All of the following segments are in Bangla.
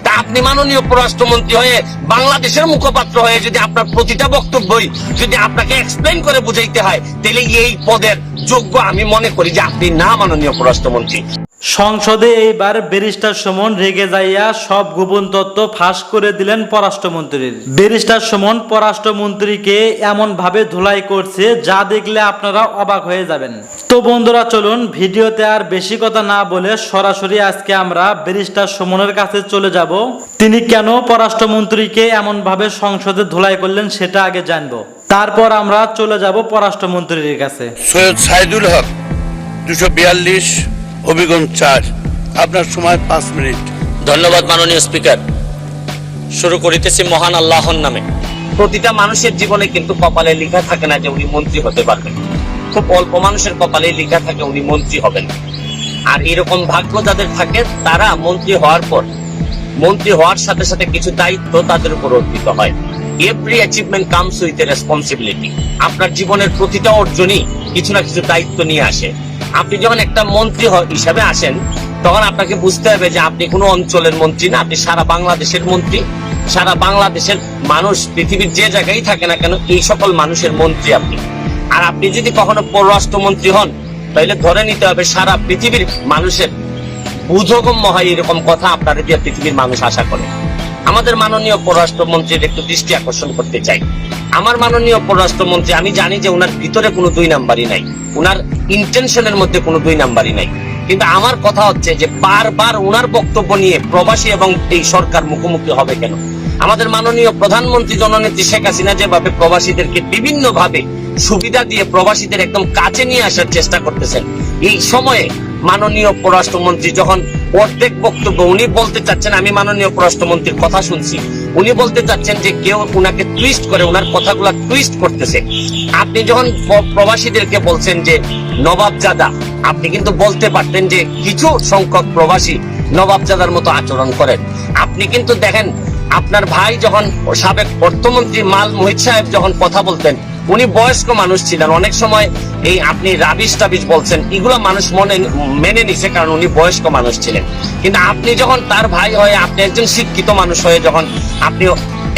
তা আপনি মাননীয় পররাষ্ট্রমন্ত্রী হয়ে বাংলাদেশের মুখপাত্র হয়ে যদি আপনার প্রতিটা বক্তব্যই যদি আপনাকে এক্সপ্লেইন করে বুঝাইতে হয়, তাহলে এই পদের যোগ্য আমি মনে করি যে আপনি না, মাননীয় পররাষ্ট্রমন্ত্রী। সংসদে এইবার ব্যারিস্টার সুমন রেগে যাইয়া সব গোপন তথ্য ফাঁস করে দিলেন পররাষ্ট্রমন্ত্রীর। ব্যারিস্টার সুমন পররাষ্ট্রমন্ত্রীকে এমন ভাবে ধুলাই করছে যা দেখলে আপনারা অবাক হয়ে যাবেন। তো বন্ধুরা, চলুন ভিডিওতে আর বেশি কথা না বলে সরাসরি আজকে আমরা ব্যারিস্টার সুমনের কাছে চলে যাব। তিনি কেন পররাষ্ট্রমন্ত্রীকে এমন ভাবে সংসদে ধুলাই করলেন সেটা আগে জানবো, তারপর আমরা চলে যাব পররাষ্ট্রমন্ত্রীর কাছে। সৈয়দ সাইদুল হক 242 অভিগম 4, আপনার সময় 5 মিনিট। ধন্যবাদ মাননীয় স্পিকার। শুরু করিতেছি মহান আল্লাহর নামে। প্রতিটা মানুষের জীবনে কিন্তু কপালে লেখা থাকে না যে উনি মন্ত্রী হতে পারবেন। খুব অল্প মানুষের কপালে লেখা থাকে উনি মন্ত্রী হবেন। আর এরকম ভাগ্য যাদের থাকে তারা মন্ত্রী হওয়ার পর, মন্ত্রী হওয়ার সাথে সাথে কিছু দায়িত্ব তাদের উপর অর্পিত হয়। Every achievement comes with a responsibility. আপনার জীবনের প্রতিটা অর্জনই কিছু না কিছু দায়িত্ব নিয়ে আসে। আপনি যখন একটা মন্ত্রী হিসাবে আসেন, তখন আপনাকে বুঝতে হবে যে আপনি কোনো অঞ্চলের মন্ত্রী না, আপনি সারা বাংলাদেশের মন্ত্রী। সারা বাংলাদেশের মানুষ পৃথিবীর যে জায়গায় থাকে না কেন, এই সকল মানুষের মন্ত্রী আপনি। আর আপনি যদি কখনো পররাষ্ট্রমন্ত্রী হন, তাহলে ধরে নিতে হবে সারা পৃথিবীর মানুষের বোধগম্য হয় এরকম কথা আপনারা দিয়ে পৃথিবীর মানুষ আশা করে। আমাদের মাননীয় পররাষ্ট্রমন্ত্রীর একটু দৃষ্টি আকর্ষণ করতে চাই। আমার মাননীয় পররাষ্ট্রমন্ত্রী, আমি জানি যে ওনার ভিতরে কোনো 2 নাম্বারই নাই, ওনার ইন্টেনশনের মধ্যে কোনো 2 নাম্বারই নাই। কিন্তু আমার কথা হচ্ছে যে বারবার ওনার বক্তব্য নিয়ে প্রবাসী এবং এই সরকার মুখোমুখি হবে কেন? আমাদের মাননীয় প্রধানমন্ত্রী জননেত্রী শেখ হাসিনা যেভাবে প্রবাসীদেরকে বিভিন্ন ভাবে সুবিধা দিয়ে প্রবাসীদের একদম কাছে নিয়ে আসার চেষ্টা করতেছেন, এই সময়ে মাননীয় পররাষ্ট্রমন্ত্রী যখন অর্ধেক বক্তব্য উনি বলতে চাচ্ছেন, আমি মাননীয় পররাষ্ট্রমন্ত্রীর কথা শুনছি, উনি বলতে চাচ্ছেন যে কেউ উনাকে টুইস্ট করে, উনার কথাগুলো টুইস্ট করতেছে। আপনি যখন প্রবাসীদেরকে বলছেন যে নবাবজাদা, আপনি কিন্তু বলতে পারতেন যে কিছু সংখ্যক প্রবাসী নবাবজাদার মতো আচরণ করেন। আপনি কিন্তু দেখেন, আপনার ভাই যখন সাবেক অর্থমন্ত্রী মাল মোহিত সাহেব যখন কথা বলতেন, উনি বয়স্ক মানুষ ছিলেন। অনেক সময় এই আপনি রাবিশ টাবিশ বলছেন, এগুলো মানুষ মেনে নিছে, কারণ উনি বয়স্ক মানুষ ছিলেন। কিন্তু আপনি যখন তার ভাই হয়ে, আপনি একজন শিক্ষিত মানুষ হয়ে যখন আপনি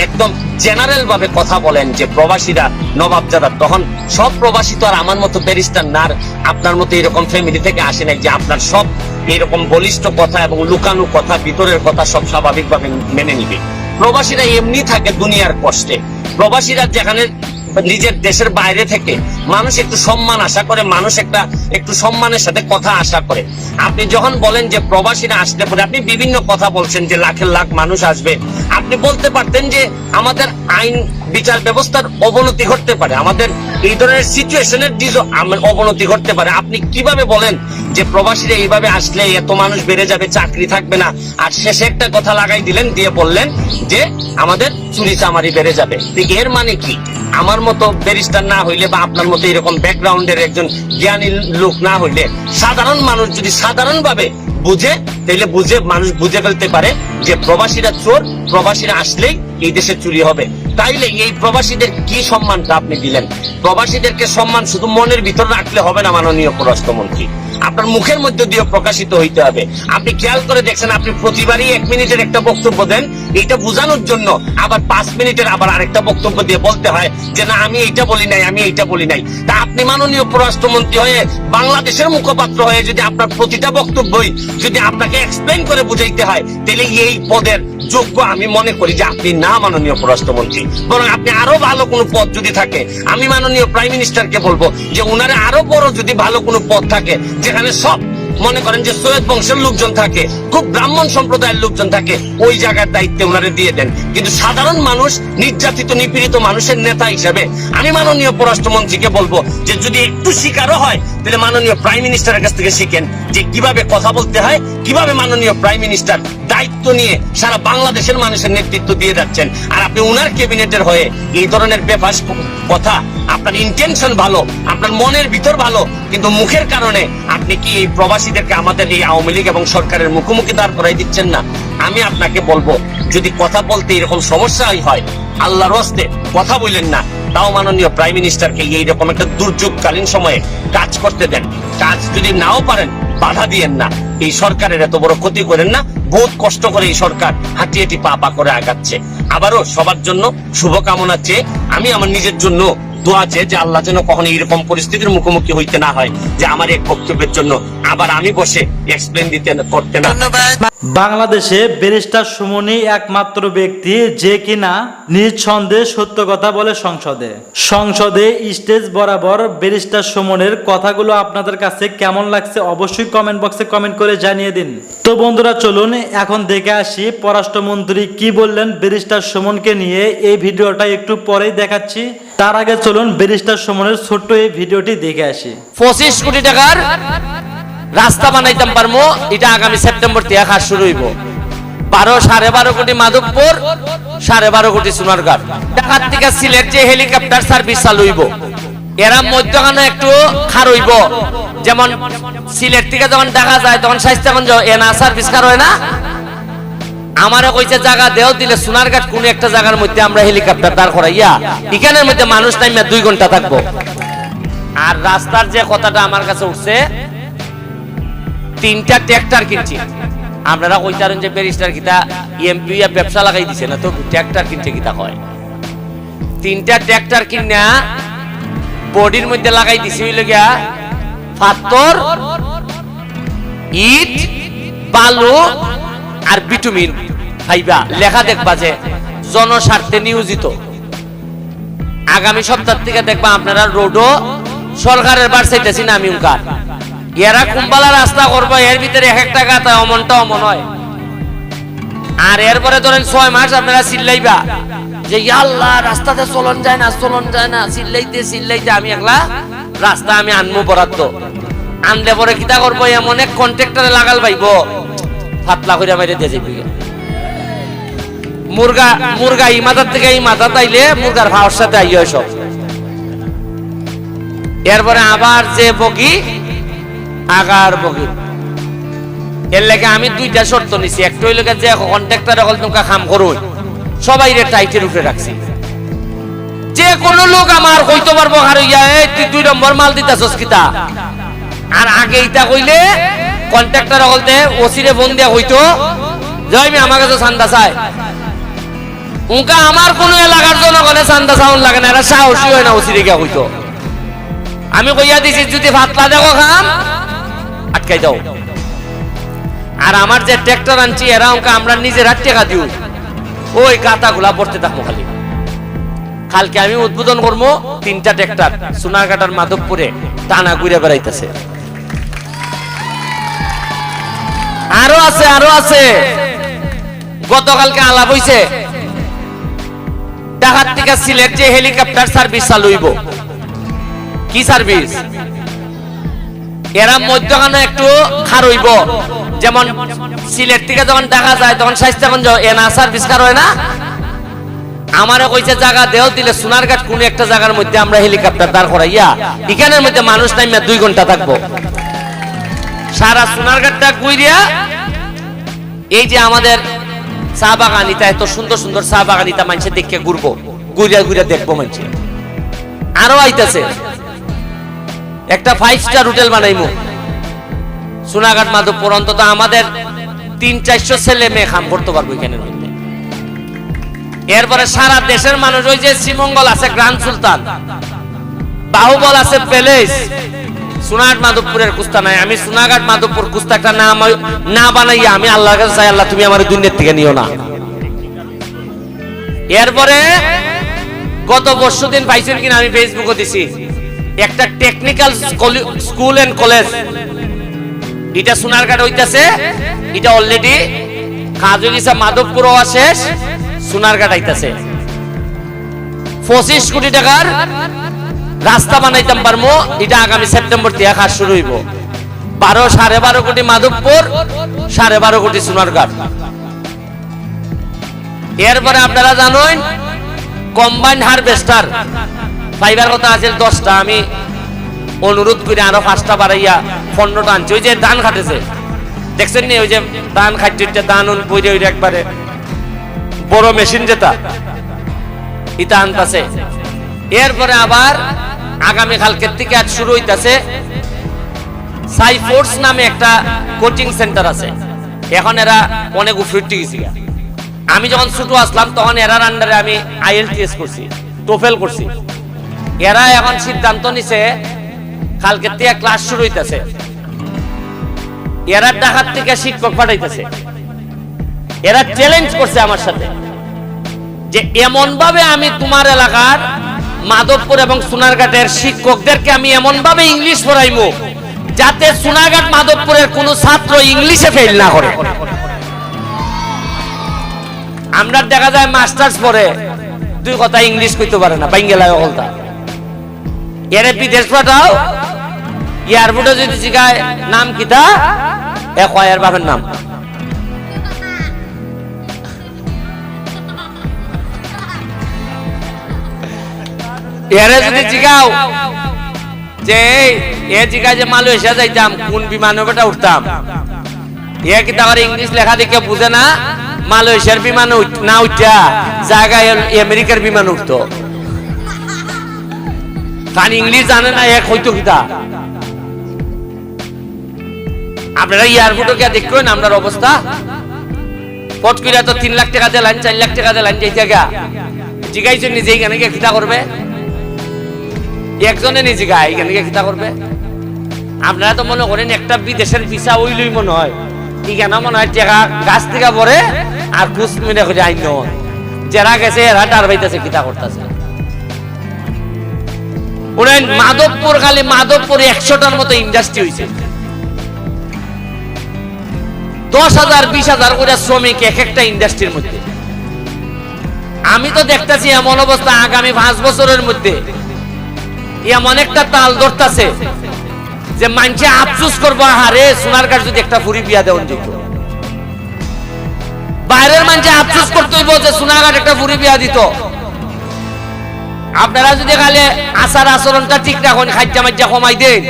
একদম জেনারেল ভাবে কথা বলেন যে প্রবাসীরা নবাবজাদা, তখন সব প্রবাসী তো আর আমার মতো ব্যারিস্টার না, আপনার মতো এরকম ফ্যামিলি থেকে আসে নাই যে আপনার সব এরকম বলিষ্ঠ কথা এবং লুকানো কথা, ভিতরের কথা সব স্বাভাবিকভাবে মেনে নিবে। প্রবাসীরা এমনি থাকে দুনিয়ার কষ্টে। প্রবাসীরা যেখানে নিজের দেশের বাইরে থেকে মানুষ একটু সম্মান আশা করে, মানুষ একটু সম্মানের সাথে কথা আশা করে। আপনি যখন বলেন যে প্রবাসীরা আসতে পারে, আপনি বিভিন্ন কথা বলছেন যে লাখের লাখ মানুষ আসবে। আপনি বলতে পারতেন যে আমাদের আইন বিচার ব্যবস্থার অবনতি ঘটতে পারে, আমাদের এই ধরনের সিচুয়েশনের অবনতি ঘটতে পারে। আপনি কিভাবে বলেন যে প্রবাসীরা এইভাবে আসলে এত মানুষ বেড়ে যাবে, চাকরি থাকবে না, আর শেষে একটা কথা লাগাই দিলেন, দিয়ে বললেন যে আমাদের চুরি চামারি বেড়ে যাবে। এর মানে কি? আমার মতো ব্যারিস্টার না হইলে বা আপনার মতো এরকম ব্যাকগ্রাউন্ডের একজন জ্ঞানী লোক না হইলে, সাধারণ মানুষ যদি সাধারণ ভাবে বুঝে, তাহলে মানুষ বুঝে ফেলতে পারে যে প্রবাসীরা চোর, প্রবাসীরা আসলেই এই দেশে চুরি হবে। তাইলে এই প্রবাসীদের কি সম্মানটা আপনি দিলেন? প্রবাসীদেরকে সম্মান শুধু মনের ভিতর রাখলে হবে না মাননীয় পররাষ্ট্রমন্ত্রী, আপনার মুখের মধ্যে দিয়ে প্রকাশিত হইতে হবে। আপনি খেয়াল করে দেখছেন, আপনি প্রতিবারই 1 মিনিটের একটা বক্তব্য দেন, এইটা বোঝানোর জন্য আবার 5 মিনিটের আবার আরেকটা বক্তব্য দিয়ে বলতে হয় যে না, আমি এইটা বলি নাই, আমি এইটা বলি নাই। তা আপনি মাননীয় পররাষ্ট্রমন্ত্রী হয়ে বাংলাদেশের মুখপাত্র হয়ে যদি আপনার প্রতিটা বক্তব্যই যদি আপনাকে এক্সপ্লেইন করে বুঝাইতে হয়, তাহলে এই পদের যোগ্য আমি মনে করি যে আপনি না, মাননীয় পররাষ্ট্রমন্ত্রী। বরং আপনি আরো ভালো কোনো পদ যদি থাকে, আমি মাননীয় প্রাইম মিনিস্টারকে বলবো যে উনারে আরো বড় যদি ভালো কোনো পদ থাকে, যেখানে সব মনে করেন যে সৈয়দ বংশের লোকজন থাকে, খুব ব্রাহ্মণ সম্প্রদায়ের লোকজন থাকে, ওই জায়গার দায়িত্বে ওনারে দিয়ে দেন। কিন্তু সাধারণ মানুষ, নির্যাতিত নিপীড়িত মানুষের নেতা হিসেবে আমি মাননীয় পররাষ্ট্রমন্ত্রীকে বলবো যে যদি একটু শিকারও হয়, তাহলে মাননীয় প্রাইম মিনিস্টারের কাছ থেকে শিখেন যে কিভাবে কথা বলতে হয়, কিভাবে মাননীয় প্রাইম মিনিস্টার দায়িত্ব নিয়ে সারা বাংলাদেশের মানুষের নেতৃত্ব দিয়ে যাচ্ছেন। আর আপনি উনার ক্যাবিনেটের হয়ে এই ধরনের বেফাস কথা, আপনার ইন্টেনশন ভালো, আপনার মনের ভিতর ভালো, কিন্তু মুখের কারণে আপনি কি এই প্রবাসীদেরকে আমাদের এই আওয়ামী লীগ এবং সরকারের মুখোমুখি দাঁড় করাই দিচ্ছেন না? আমি আপনাকে বলবো, যদি কথা বলতে এরকম সমস্যাই হয়, আল্লাহর হস্তে কথা বললেন না, তাও মাননীয় প্রাইম মিনিস্টারকে এইরকম একটা দুর্যোগকালীন সময়ে কাজ করতে দেন। কাজ যদি নাও পারেন, বাধা দিয়েন না, এই সরকারের এত বড় ক্ষতি করেন না, বহুত কষ্ট করে এই সরকার হাঁটি হাঁটি পা পা করে আগাচ্ছে। আবারও সবার জন্য শুভকামনা চেয়ে আমি আমার নিজের জন্য দোয়া চেয়ে যে আল্লাহ যেন কখনো এরকম পরিস্থিতির মুখোমুখি হইতে না হয় যে আমার এক বক্তব্যের জন্য আবার আমি বসে এক্সপ্লেন করতে না। বাংলাদেশে ব্যারিস্টার সুমনই একমাত্র ব্যক্তি যে কিনা নিঃসন্দেহে সত্য কথা বলে সংসদে স্টেজ বরাবর ব্যারিস্টার সুমনের কথাগুলো আপনাদের কাছে কেমন লাগছে অবশ্যই কমেন্ট বক্সে কমেন্ট করে জানিয়ে দিন। তো বন্ধুরা চলুন এখন দেখে আসি পররাষ্ট্রমন্ত্রী কি বললেন ব্যারিস্টার সুমনকে নিয়ে। এই ভিডিওটা একটু পরেই দেখাচ্ছি, তার আগে চলুন ব্যারিস্টার সুমনের ছোট্ট এই ভিডিওটি দেখে আসি। 25 কোটি টাকার রাস্তা বানাইতাম পারবো, এটা আগামী সেপ্টেম্বর থেকে কাজ শুরু হইব। 12.5 কোটি মাধবপুর, 12.5 কোটি সোনারগাঁ। ঢাকার থেকে সিলেট যে হেলিকপ্টার সার্ভিস চালু হইব, এরা মধ্যখানে একটু খার হইব। যেমন সিলেট থেকে যখন ঢাকা যায় তখন স্বাস্থ্যগঞ্জ এনা সার্ভিস খার হয় না, আমারও কইছে জায়গা দেও দিলে সোনারঘাট কোন একটা জায়গার মধ্যে আমরা হেলিকপ্টার দাঁড় করাইয়া এখানের মধ্যে মানুষ নাইমা 2 ঘন্টা থাকবো। আর রাস্তার যে কথাটা আমার কাছে উঠছে, 3টা ট্রাক্টর কিনছি। আপনারা কইতারেন যে ব্যারিস্টার কিতা এমপি ব্যবসা লাগাই দিছে না, তো ট্রাক্টর কিনছে কিতা হয়। 3টা ট্রাক্টর কিনা বডির মধ্যে লাগাই দিছে হইল গিয়া পাথর, ইট, বালু আর বিটুমিন। ভাইবা লেখা দেখবা যে জনস্বার্থে নিয়োজিত। আগামী সপ্তাহ থেকে দেখবা আপনারা রোডও সরকারের বার চাইতেছি না আমি উনকার। এরা কুম্বালা রাস্তা করবো, এর ভিতরে 1 টাকা তাই অমনটা অমন হয়। আর এরপরে ধরেন 6 মাস আপনারা চিল্লাইবা যে আল্লাহ রাস্তাতে চলন যায় না চিল্লাইতে আমি একলা রাস্তা আমি আনবো বরাদ্দ। আনলে পরে কিতা করবো, এমন এক কন্ট্রাক্টরে লাগাল পাইব ফাতলা করে মেরে দিয়ে যাবি। মুরগা এই মাথার থেকে এই মাথা তাইলে মুরগার ভাওয়ার সাথে আইয় সব। এরপরে আবার যে বগি আগার বগি। এর লাগে আমি 2টা শর্ত নিছি। একটা হইল যে কন্ট্রাক্টর হল তোমরা কাম করুন, সবাই রে টাইটের উপরে রাখছি। যে কোন লোক আমার কইতে পারবো আর এই তুই 2 নম্বর মাল দিতাছস কিতা। আর আগে ইটা কইলে কন্ট্রাক্টর হলতে ওসিরে ফোন দিয়া হইতো যে আমি আমার কাছে চান্দা চাই। উনকা আমার কোন এলাকার জনগণে চান্দা চাউন লাগে না, এরা সাহসী হয় না ওসিরে গিয়া হইতো। আমি কইয়া দিছি যদি ভাতলা দেখো খাম আটকাই দাও। আর আমার যে ট্রাক্টর আনছি এরা উনকা আমরা নিজের হাত টাকা দিও, ওই কাতাগুলা পড়তে থাকবো খালি। কালকে আমি উদ্বোধন করবো 3টা ট্রাক্টর সোনারঘাটার মাধবপুরে টানা ঘুরে বেড়াইতেছে। আরো আছে গতকালকে আলাপ হইছে ঢাকার থেকে সিলেট যে হেলিকপ্টার সার্ভিস চালু হইব। কি সার্ভিস? এরা মধ্যখানে একটু খার হইব। যেমন সিলেট থেকে যখন ঢাকা যায় তখন স্বাস্থ্যগঞ্জ এনা সার্ভিস খার হয় না, আমারও কইছে জায়গা দেও দিলে সোনারঘাট কোন একটা জায়গার মধ্যে আমরা হেলিকপ্টার দাঁড় করাইয়া এখানের মধ্যে মানুষ নাইমা 2 ঘন্টা থাকবো। সারা সোনারঘাটটা ঘুরিয়া এই যে আমাদের চা বাগানিতা, এত সুন্দর সুন্দর চা বাগানিতা মানুষে দেখে ঘুরবো, ঘুরিয়া দেখবো মানুষে। আরো আইতাছে একটা 5 স্টার হোটেল বানাইমু সোনারঘাট মাধবপুর। অন্তত আমাদের 300-400 ছেলে মেয়ে কাম করতে পারবো এখানের মধ্যে। এরপরে সারা দেশের মানুষ, ওই যে শ্রীমঙ্গল আছে গ্র্যান্ড সুলতান, বাহুবল আছে প্যালেস, সোনারঘাট মাধবপুরের কুস্তা নাই। আমি সোনারঘাট মাধবপুর কুস্তা একটা না বানাইয়া আমি আল্লাহর কাছে চাই, আল্লাহ তুমি আমার দুনিয়ার থেকে নিও না। এরপরে গত বর্ষদিন পাইছেন কিনা আমি ফেসবুকে দিছি একটা টেকনিক্যাল স্কুল এন্ড কলেজ, এটা সোনারঘাট হইতাছে। এটা অলরেডি কাজ হয়ে গেছে, মাধবপুর হওয়া শেষ, সোনারঘাট আইতাছে। 25 কোটি টাকার রাস্তা বানাইতাম পারবো, এটা আগামী সেপ্টেম্বর থেকে কাজ শুরু হইব। 12.5 কোটি মাধবপুর, 12.5 কোটি সোনারঘাট। এরপরে আপনারা জানেন কম্বাইন্ড হারভেস্টার ফাইবার কথা আছে 10টা, আমি অনুরোধ করে আরো 5টা বাড়াইয়া 15টা আনছি। ওই যে ধান খাটেছে দেখছেন নি, ওই যে ধান খাইতে ধান বইরে ওই একবারে বড় মেশিন যেটা এটা আনতেছে। এরপরে আবার আগামী কালকের থেকে আজ শুরু হইতাছে সাইফোর্স নামে একটা কোচিং সেন্টার আছে, এখন এরা অনেক উপরে গেছি। আমি যখন ছোট আসলাম তখন এরার আন্ডারে আমি IELTS করছি, টোফেল করছি। এরা এখন সিদ্ধান্ত নিছে কালকে থেকে ক্লাস শুরু হইতেছে, এরা ঢাকার থেকে শিক্ষক পাঠাইতেছে। এরা চ্যালেঞ্জ করছে আমার সাথে যে এমন ভাবে আমি তোমার এলাকার মাধবপুর এবং সোনারঘাটের শিক্ষকদেরকে আমি এমন ভাবে ইংলিশ পড়াইবো যাতে সোনারঘাট মাধবপুরের কোনো ছাত্র ইংলিশে ফেল না করে। আমরা দেখা যায় মাস্টার্স পড়ে দুই কথা ইংলিশ কইতে পারে না, বাঙ্গালায় বলতা। এর বিদেশ পাঠাও, এয়ারপোর্টে যদি জিগায় নাম কিতা, এ কয় এর বাপের নাম। এরে যদি জিগাও যে এ জিগায় যে মালয়েশিয়া যাইতাম কোন বিমানে বেটা উঠতাম, এ কি তার ইংলিশ লেখা দেখে বুঝে না, মালয়েশিয়ার বিমানে না উঠা জায়গায় আমেরিকার বিমান উঠতো, কারণ ইংলিশ জানে না এক হইতো কিতা। আপনারা এয়ারপোর্টে গিয়ে দেখবেন আপনার অবস্থা, পট কইরা তো 3 লাখ টাকা দিলেন, 4 লাখ টাকা দিলেন, যাইতে গা জিগাইছেন নিজে এখানে গিয়ে কিতা করবে, একজনে নিজে গায়ে এখানে গিয়ে কিতা করবে। আপনারা তো মনে করেন একটা বিদেশের ভিসা ওইলই মনে হয়, এখানে মনে হয় টাকা গাছ থেকে পরে আর ঘুষ মেরে খুঁজে আইন যারা গেছে এরা টার বাইতেছে কিতা করতেছে। মাধবপুর, খালি মাধবপুর 100টার মতো ইন্ডাস্ট্রি হয়েছে, 10,000 20,000 করে শ্রমিক এক একটা ইন্ডাস্ট্রির মধ্যে। আমি তো দেখতেছি এমন অবস্থা আগামী 5 বছরের মধ্যে এমন একটা তাল ধরতেছে যে মানুষে আফসোস করবো, হারে সোনারঘাট যদি একটা ফুরি বিয়া দেওয়া যেত। বাইরের মানুষে আফসোস করতে হইব যে সোনারঘাট একটা ফুরি বিয়া দিত। আপনারা যদি খালি আচার আচরণটা ঠিক রাখুন, খাদ্য মাজ্জা কমাই দেন,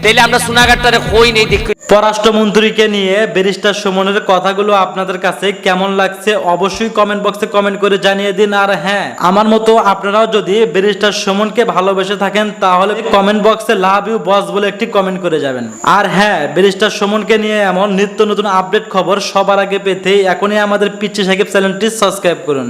তাহলে আমরা সোনারঘাটটারে কই নেই দেখি। পররাষ্ট্রমন্ত্রীকে নিয়ে ব্যারিস্টার সুমনের কথাগুলো আপনাদের কাছে কেমন লাগছে অবশ্যই কমেন্ট বক্সে কমেন্ট করে জানিয়ে দিন। আর হ্যাঁ, আমার মতো আপনারাও যদি ব্যারিস্টার সুমনকে ভালোবেসে থাকেন তাহলে কমেন্ট বক্সে লাভ ইউ বস বলে একটি কমেন্ট করে যাবেন। আর হ্যাঁ, ব্যারিস্টার সুমনকে নিয়ে এমন নিত্য নতুন আপডেট খবর সবার আগে পেতে এখনই আমাদের পিচ্চি সাকিব চ্যানেলটি সাবস্ক্রাইব করুন।